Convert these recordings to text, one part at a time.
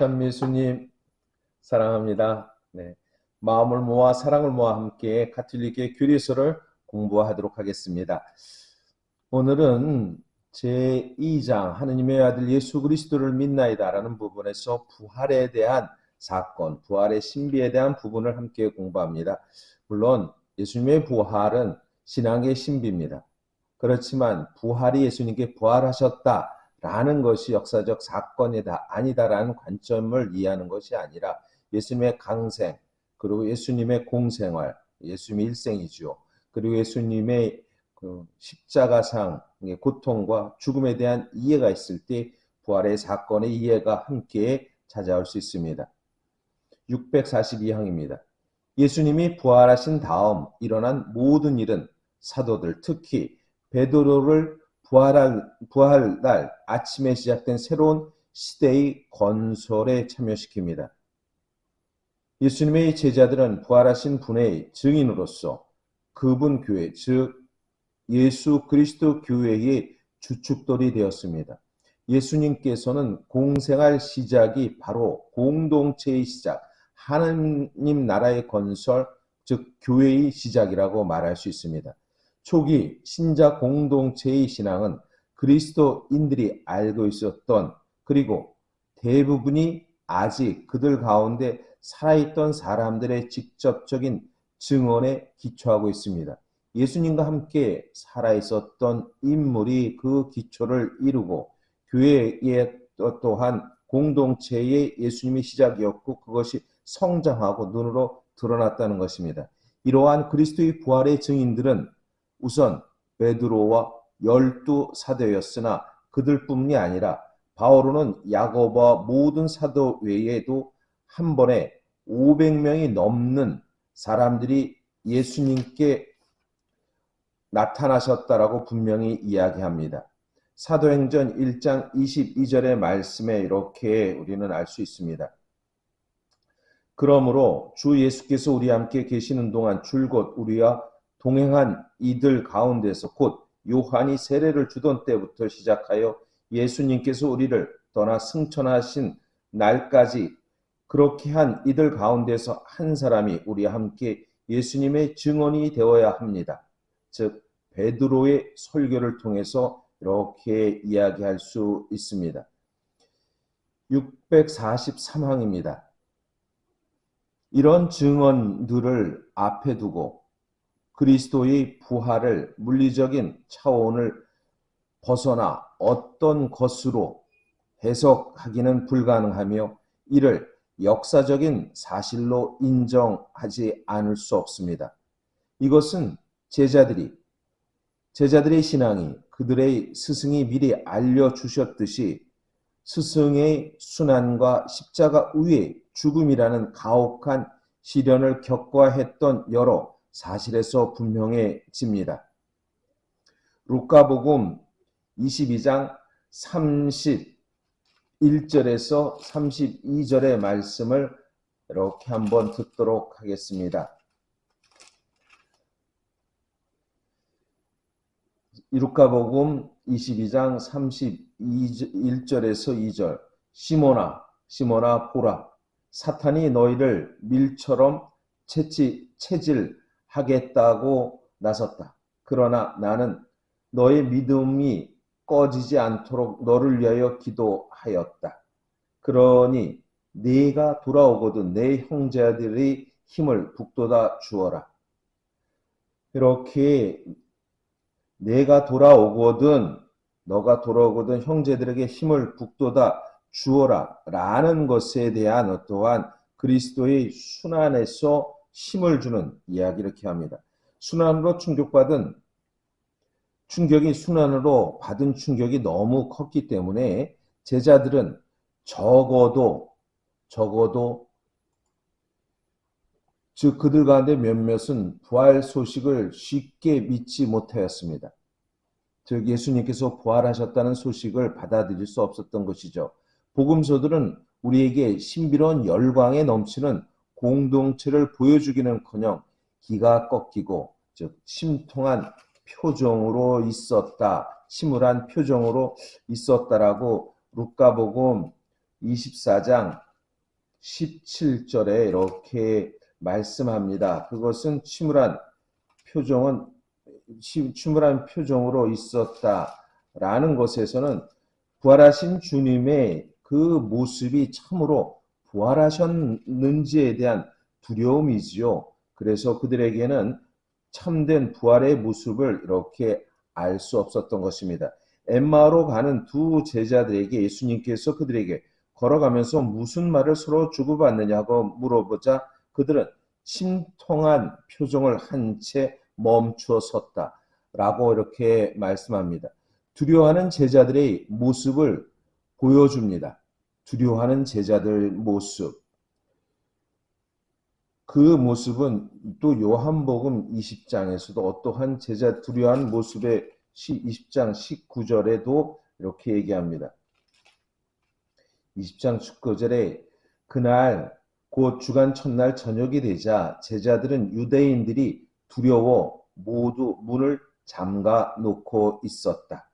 참 예수님 사랑합니다. 네, 마음을 모아 사랑을 모아 함께 가톨릭의 교리서를 공부하도록 하겠습니다. 오늘은 제2장 하느님의 아들 예수 그리스도를 믿나이다라는 부분에서 부활에 대한 사건, 부활의 신비에 대한 부분을 함께 공부합니다. 물론 예수님의 부활은 신앙의 신비입니다. 그렇지만 부활이 예수님께 부활하셨다라는 것이 역사적 사건이다 아니다라는 관점을 이해하는 것이 아니라 예수님의 강생, 그리고 예수님의 공생활, 예수님의 일생이죠. 그리고 예수님의 십자가상의 고통과 죽음에 대한 이해가 있을 때 부활의 사건의 이해가 함께 찾아올 수 있습니다. 642항입니다. 예수님이 부활하신 다음 일어난 모든 일은 사도들, 특히 베드로를 부활날 아침에 시작된 새로운 시대의 건설에 참여시킵니다. 예수님의 제자들은 부활하신 분의 증인으로서 그분 교회, 즉 예수 그리스도 교회의 주축돌이 되었습니다. 예수님께서는 공생활 시작이 바로 공동체의 시작, 하나님 나라의 건설, 즉 교회의 시작이라고 말할 수 있습니다. 초기 신자 공동체의 신앙은 그리스도인들이 알고 있었던, 그리고 대부분이 아직 그들 가운데 살아있던 사람들의 직접적인 증언에 기초하고 있습니다. 예수님과 함께 살아있었던 인물이 그 기초를 이루고 교회의 또한 공동체의 예수님이 시작이었고 그것이 성장하고 눈으로 드러났다는 것입니다. 이러한 그리스도의 부활의 증인들은 우선 베드로와 12사도였으나 그들뿐이 아니라 바오로는 야고보와 모든 사도 외에도 한 번에 500명이 넘는 사람들이 예수님께 나타나셨다라고 분명히 이야기합니다. 사도행전 1장 22절의 말씀에 이렇게 우리는 알 수 있습니다. 그러므로 주 예수께서 우리와 함께 계시는 동안 줄곧 우리와 동행한 이들 가운데서 곧 요한이 세례를 주던 때부터 시작하여 예수님께서 우리를 떠나 승천하신 날까지 그렇게 한 이들 가운데서 한 사람이 우리와 함께 예수님의 증언이 되어야 합니다. 즉 베드로의 설교를 통해서 이렇게 이야기할 수 있습니다. 643항입니다. 이런 증언들을 앞에 두고 그리스도의 부활을 물리적인 차원을 벗어나 어떤 것으로 해석하기는 불가능하며 이를 역사적인 사실로 인정하지 않을 수 없습니다. 이것은 제자들의 신앙이 그들의 스승이 미리 알려주셨듯이 스승의 순환과 십자가 위의 죽음이라는 가혹한 시련을 겪어야 했던 여러 사실에서 분명해집니다. 루카복음 22장 31절에서 32절의 말씀을 이렇게 한번 듣도록 하겠습니다. 루카복음 22장 31절에서 2절. 시몬아 보라, 사탄이 너희를 밀처럼 채질하겠다고 나섰다. 그러나 나는 너의 믿음이 꺼지지 않도록 너를 위하여 기도하였다. 그러니 네가 돌아오거든 내 형제들의 힘을 북돋아 주어라. 이렇게 너가 돌아오거든 형제들에게 힘을 북돋아 주어라 라는 것에 대한 어떠한 그리스도의 순환에서 힘을 주는 이야기 이렇게 합니다. 순환으로 받은 충격이 너무 컸기 때문에 제자들은 적어도 즉 그들 가운데 몇몇은 부활 소식을 쉽게 믿지 못하였습니다. 즉 예수님께서 부활하셨다는 소식을 받아들일 수 없었던 것이죠. 복음서들은 우리에게 신비로운 열광에 넘치는 공동체를 보여주기는커녕 기가 꺾이고 즉 심통한 표정으로 있었다, 침울한 표정으로 있었다라고 루카복음 24장 17절에 이렇게 말씀합니다. 그것은 침울한 표정으로 있었다라는 것에서는 부활하신 주님의 그 모습이 참으로 부활하셨는지에 대한 두려움이지요. 그래서 그들에게는 참된 부활의 모습을 이렇게 알 수 없었던 것입니다. 엠마오로 가는 두 제자들에게 예수님께서 그들에게 걸어가면서 무슨 말을 서로 주고받느냐고 물어보자 그들은 심통한 표정을 한 채 멈추어 섰다라고 이렇게 말씀합니다. 두려워하는 제자들의 모습을 보여줍니다. 두려워하는 제자들 모습. 그 모습은 또 요한복음 20장에서도 어떠한 제자 두려워한 모습의 20장 19절에도 이렇게 얘기합니다. 20장 19절에 그날 곧 주간 첫날 저녁이 되자 제자들은 유대인들이 두려워 모두 문을 잠가 놓고 있었다.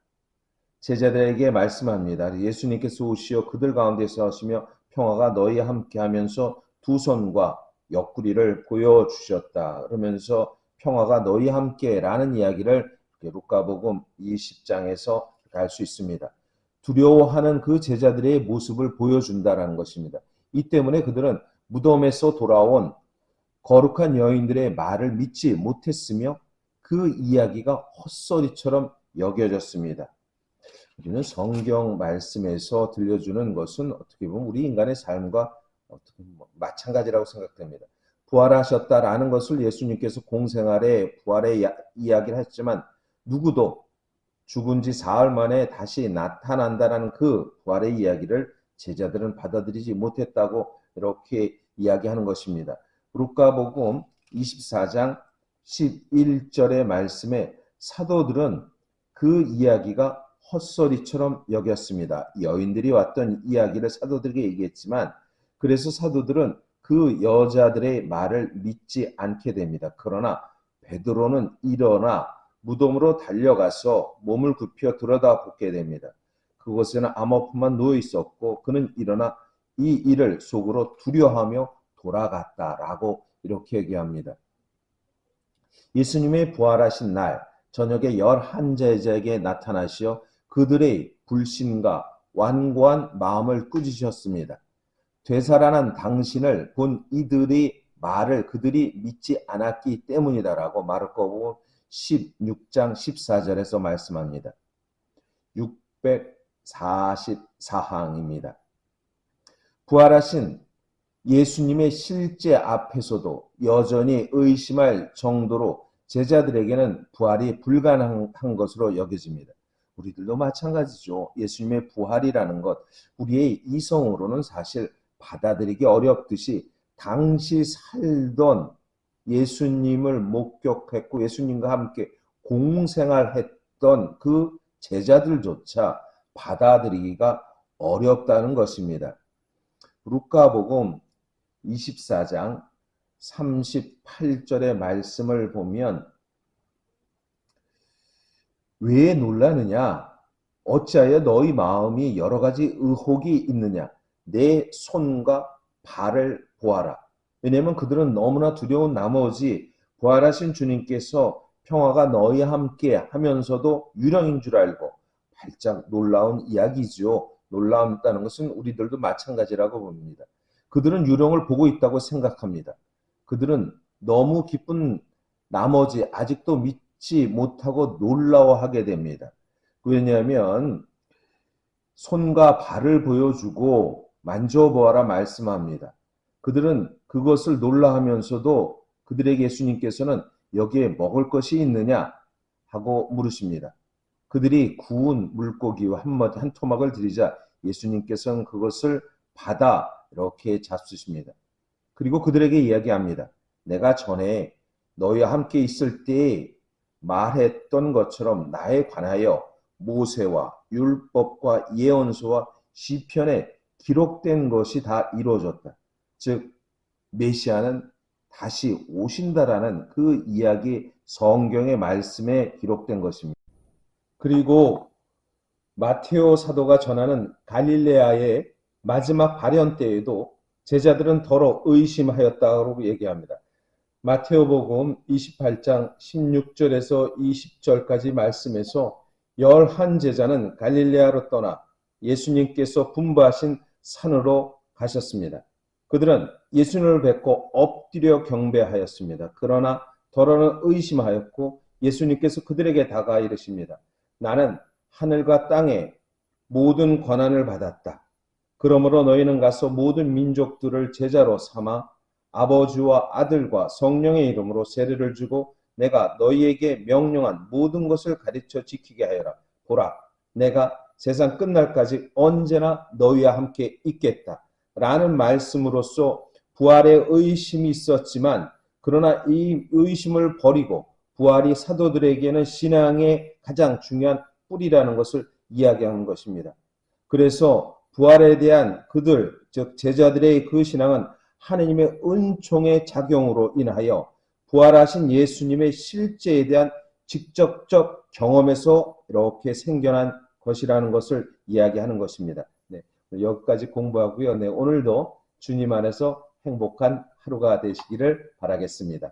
제자들에게 말씀합니다. 예수님께서 오시어 그들 가운데서 하시며 평화가 너희와 함께 하면서 두 손과 옆구리를 보여주셨다. 그러면서 평화가 너희와 함께 라는 이야기를 루카복음 20장에서 알 수 있습니다. 두려워하는 그 제자들의 모습을 보여준다라는 것입니다. 이 때문에 그들은 무덤에서 돌아온 거룩한 여인들의 말을 믿지 못했으며 그 이야기가 헛소리처럼 여겨졌습니다. 우리는 성경 말씀에서 들려주는 것은 어떻게 보면 우리 인간의 삶과 어떻게 마찬가지라고 생각됩니다. 부활하셨다라는 것을 예수님께서 공생활에 부활의 이야기를 했지만 누구도 죽은 지 사흘 만에 다시 나타난다라는 그 부활의 이야기를 제자들은 받아들이지 못했다고 이렇게 이야기하는 것입니다. 루카복음 24장 11절의 말씀에 사도들은 그 이야기가 헛소리처럼 여겼습니다. 여인들이 왔던 이야기를 사도들에게 얘기했지만 그래서 사도들은 그 여자들의 말을 믿지 않게 됩니다. 그러나 베드로는 일어나 무덤으로 달려가서 몸을 굽혀 들여다보게 됩니다. 그곳에는 암호포만 누워 있었고 그는 일어나 이 일을 속으로 두려워하며 돌아갔다라고 이렇게 얘기합니다. 예수님의 부활하신 날 저녁에 11제자에게 나타나시어 그들의 불신과 완고한 마음을 꾸짖으셨습니다. 되살아난 당신을 본 이들의 말을 그들이 믿지 않았기 때문이다라고 마르코복음 16장 14절에서 말씀합니다. 644항입니다. 부활하신 예수님의 실제 앞에서도 여전히 의심할 정도로 제자들에게는 부활이 불가능한 것으로 여겨집니다. 우리들도 마찬가지죠. 예수님의 부활이라는 것, 우리의 이성으로는 사실 받아들이기 어렵듯이 당시 살던 예수님을 목격했고 예수님과 함께 공생활했던 그 제자들조차 받아들이기가 어렵다는 것입니다. 루카복음 24장 38절의 말씀을 보면 왜 놀라느냐? 어찌하여 너희 마음이 여러 가지 의혹이 있느냐? 내 손과 발을 보아라. 왜냐하면 그들은 너무나 두려운 나머지 부활하신 주님께서 평화가 너희와 함께 하면서도 유령인 줄 알고 발짝 놀라운 이야기죠. 놀라웠다는 것은 우리들도 마찬가지라고 봅니다. 그들은 유령을 보고 있다고 생각합니다. 그들은 너무 기쁜 나머지 아직도 믿지 못하고 놀라워하게 됩니다. 왜냐하면 손과 발을 보여주고 만져보아라 말씀합니다. 그들은 그것을 놀라하면서도 그들에게 예수님께서는 여기에 먹을 것이 있느냐 하고 물으십니다. 그들이 구운 물고기와 한 토막을 드리자 예수님께서는 그것을 받아 이렇게 잡수십니다. 그리고 그들에게 이야기합니다. 내가 전에 너희와 함께 있을 때에 말했던 것처럼 나에 관하여 모세와 율법과 예언서와 시편에 기록된 것이 다 이루어졌다. 즉 메시아는 다시 오신다라는 그 이야기 성경의 말씀에 기록된 것입니다. 그리고 마테오 사도가 전하는 갈릴레아의 마지막 발현 때에도 제자들은 더러 의심하였다고 얘기합니다. 마테오복음 28장 16절에서 20절까지 말씀에서 11제자는 갈릴레아로 떠나 예수님께서 분부하신 산으로 가셨습니다. 그들은 예수님을 뵙고 엎드려 경배하였습니다. 그러나 더러는 의심하였고 예수님께서 그들에게 다가와 이르십니다. 나는 하늘과 땅의 모든 권한을 받았다. 그러므로 너희는 가서 모든 민족들을 제자로 삼아 아버지와 아들과 성령의 이름으로 세례를 주고 내가 너희에게 명령한 모든 것을 가르쳐 지키게 하여라. 보라, 내가 세상 끝날까지 언제나 너희와 함께 있겠다. 라는 말씀으로써 부활의 의심이 있었지만 그러나 이 의심을 버리고 부활이 사도들에게는 신앙의 가장 중요한 뿌리라는 것을 이야기하는 것입니다. 그래서 부활에 대한 그들, 즉 제자들의 그 신앙은 하느님의 은총의 작용으로 인하여 부활하신 예수님의 실제에 대한 직접적 경험에서 이렇게 생겨난 것이라는 것을 이야기하는 것입니다. 네, 여기까지 공부하고요. 네, 오늘도 주님 안에서 행복한 하루가 되시기를 바라겠습니다.